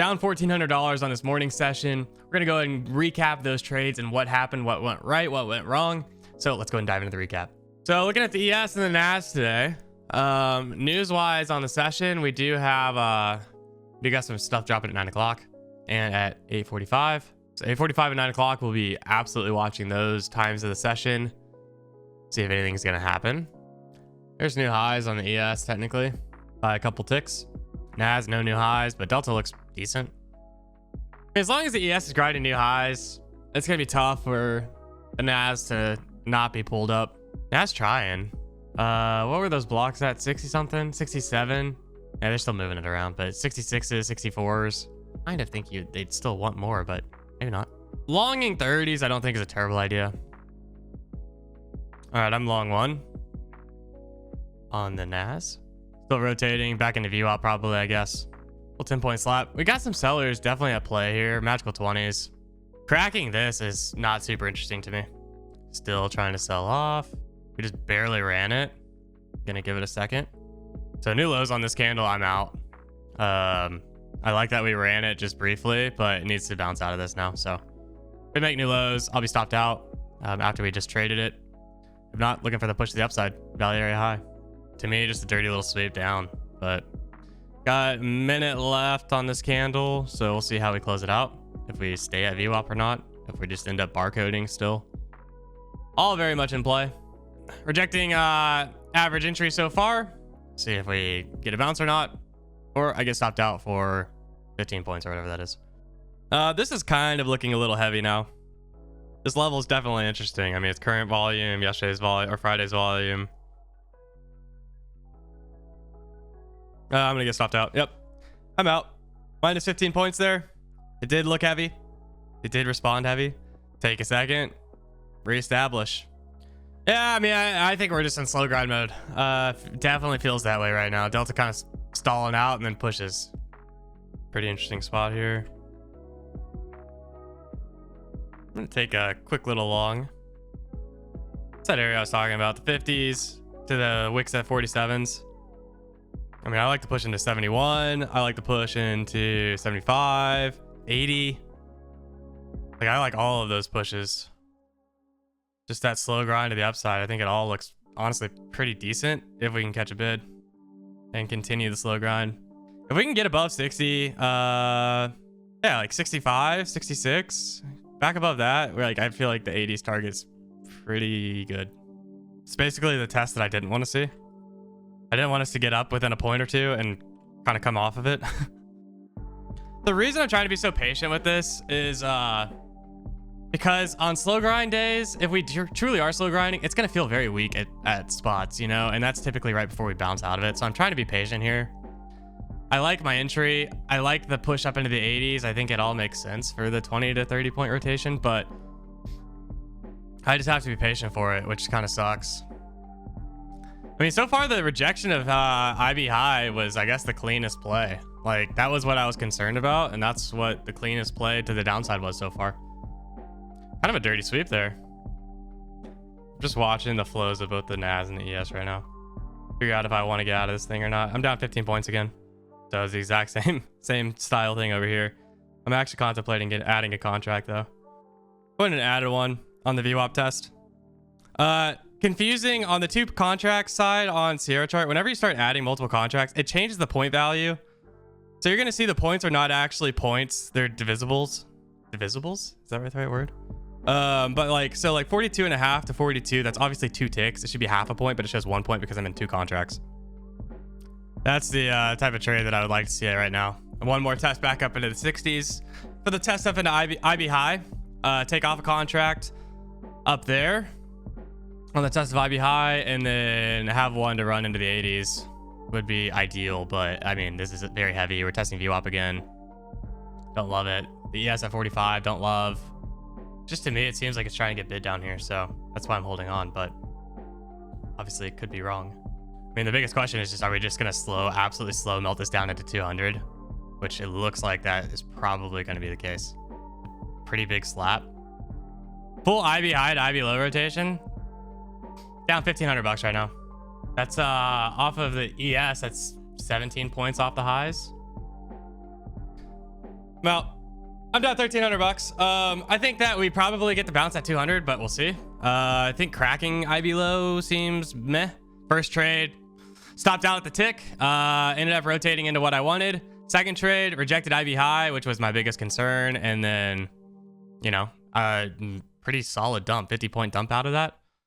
Down $1,400 on this morning session. We're gonna go ahead and recap those trades and what happened, what went right, what went wrong. So let's go ahead and dive into the recap. So looking at the ES and the NAS today, news wise on the session, we got some stuff dropping at 9 o'clock and at 8:45. So 8:45 and 9 o'clock, we'll be absolutely watching those times of the session, see if anything's gonna happen. There's new highs on the ES technically by a couple ticks. NAS, no new highs, but Delta looks decent. As long as the ES is grinding new highs, it's gonna be tough for the NAS to not be pulled up. NAS trying. What were those blocks at? 60 something, 67. Yeah, they're still moving it around, but 66s, 64s. Kind of think they'd still want more, but maybe not. Longing 30s, I don't think is a terrible idea. All right, I'm long one on the NAS. Still rotating back into VWAP probably, I guess. Little 10-point slap. We got some sellers definitely at play here. Magical 20s. Cracking this is not super interesting to me. Still trying to sell off. We just barely ran it. Gonna give it a second. So new lows on this candle, I'm out. I like that we ran it just briefly, but it needs to bounce out of this now. So if we make new lows, I'll be stopped out after we just traded it. If not, looking for the push to the upside. Value area high. To me, just a dirty little sweep down, but got a minute left on this candle, so we'll see how we close it out. If we stay at VWAP or not, if we just end up barcoding still. All very much in play. Rejecting average entry so far. See if we get a bounce or not, or I get stopped out for 15 points or whatever that is. This is kind of looking a little heavy now. This level is definitely interesting. I mean, it's current volume, yesterday's volume, or Friday's volume. I'm gonna get stopped out. Yep, I'm out. Minus 15 points there. It did look heavy. It did respond heavy. Take a second. Reestablish. Yeah, I mean, I think we're just in slow grind mode. Definitely feels that way right now. Delta kind of stalling out and then pushes. Pretty interesting spot here. I'm gonna take a quick little long. It's that area I was talking about, the 50s to the wicks at 47s. I mean, I like to push into 71. I like to push into 75, 80. Like, I like all of those pushes. Just that slow grind to the upside. I think it all looks honestly pretty decent if we can catch a bid and continue the slow grind. If we can get above 60, yeah, like 65, 66, back above that, we're like, I feel like the 80s target's pretty good. It's basically the test that I didn't want to see. I didn't want us to get up within a point or two and kind of come off of it. The reason I'm trying to be so patient with this is because on slow grind days, if we truly are slow grinding, it's going to feel very weak at spots, you know, and that's typically right before we bounce out of it. So I'm trying to be patient here. I like my entry. I like the push up into the 80s. I think it all makes sense for the 20 to 30 point rotation, but I just have to be patient for it, which kind of sucks. I mean, so far the rejection of IB high was, I guess, the cleanest play. Like, that was what I was concerned about, and that's what the cleanest play to the downside was so far. Kind of a dirty sweep there. I'm just watching the flows of both the NAS and the ES right now. Figure out if I want to get out of this thing or not. I'm down 15 points again. So it's the exact same style thing over here. I'm actually contemplating adding a contract though. Go ahead and added one on the VWAP test. Confusing on the two contracts side on Sierra chart. Whenever you start adding multiple contracts, it changes the point value. So you're going to see the points are not actually points. They're divisibles. Divisibles? Is that the right word? But like, so like 42.5 to 42, that's obviously 2 ticks. It should be half a point, but it shows 1 point because I'm in 2 contracts. That's the type of trade that I would like to see right now. One more test back up into the 60s. For the test up into IB high, take off a contract up there on the test of IB high, and then have one to run into the 80s would be ideal. But I mean, this is very heavy. We're testing VWAP again. Don't love it. The ES at 45, don't love. Just to me, it seems like it's trying to get bid down here, so that's why I'm holding on, but obviously it could be wrong. I mean, the biggest question is just, are we just going to absolutely slow melt this down into 200? Which it looks like that is probably going to be the case. Pretty big slap. Full IB high to IB low rotation. Down $1,500 right now. That's off of the ES. That's 17 points off the highs. Well, I'm down 1,300 bucks. I think that we probably get the bounce at 200, but we'll see. I think cracking IB low seems meh. First trade, stopped out at the tick. Ended up rotating into what I wanted. Second trade, rejected IB high, which was my biggest concern. And then, you know, pretty solid dump, 50-point dump out of that.